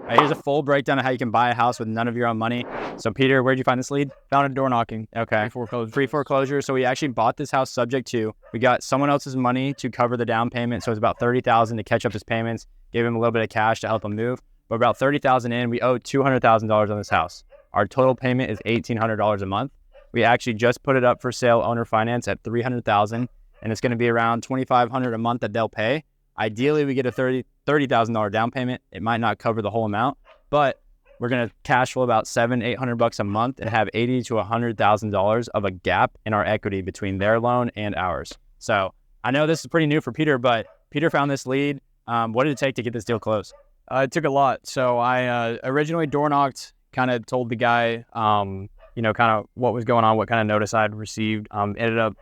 All right, here's a full breakdown of how you can buy a house with none of your own money. So Peter, where'd you find this lead? Found a door knocking. Okay. Pre-foreclosure. Pre-foreclosure. So we actually bought this house subject to, we got someone else's money to cover the down payment. So it's about $30,000 to catch up his payments, gave him a little bit of cash to help him move. But about $30,000 in, we owed $200,000 on this house. Our total payment is $1,800 a month. We actually just put it up for sale, owner finance at $300,000, and it's going to be around $2,500 a month that they'll pay. Ideally, we get a $30,000 down payment. It might not cover the whole amount, but we're going to cash flow about $700-800 a month and have $80,000 to $100,000 of a gap in our equity between their loan and ours. So I know this is pretty new for Peter, but Peter found this lead. What did it take to get this deal closed? It took a lot. So I originally door knocked, kind of told the guy, kind of what was going on, what kind of notice I'd received. Ended up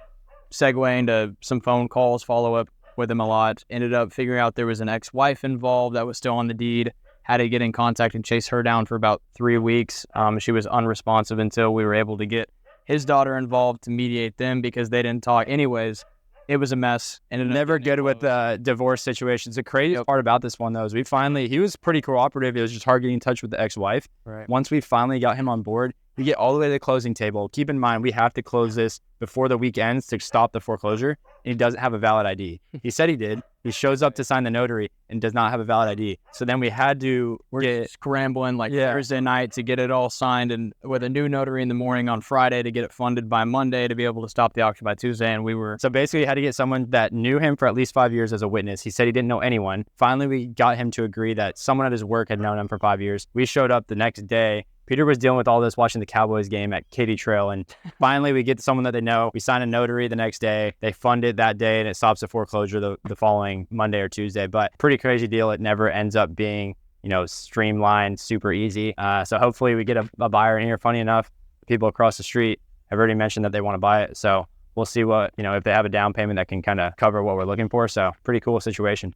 segueing to some phone calls, follow up with him a lot. Ended up figuring out there was an ex-wife involved that was still on the deed. Had to get in contact and chase her down for about 3 weeks. She was unresponsive until we were able to get his daughter involved to mediate them because they didn't talk. Anyways, it was a mess. And never good with divorce situations. The craziest part about this one, though, is he was pretty cooperative. It was just hard getting in touch with the ex-wife. Right. Once we finally got him on board, we get all the way to the closing table. Keep in mind, we have to close this before the week ends to stop the foreclosure. And he doesn't have a valid ID. He said he did. He shows up to sign the notary and does not have a valid ID. So then we had to get scrambling Thursday night to get it all signed, and with a new notary in the morning on Friday to get it funded by Monday to be able to stop the auction by Tuesday. And so basically had to get someone that knew him for at least 5 years as a witness. He said he didn't know anyone. Finally, we got him to agree that someone at his work had known him for 5 years. We showed up the next day. Peter was dealing with all this watching the Cowboys game at Katy Trail, and finally we get someone that they know. We sign a notary the next day. They fund it that day, and it stops the foreclosure the following Monday or Tuesday. But pretty crazy deal. It never ends up being, streamlined, super easy. So hopefully we get a buyer in here. Funny enough, people across the street have already mentioned that they want to buy it. So we'll see what, if they have a down payment that can kind of cover what we're looking for. So pretty cool situation.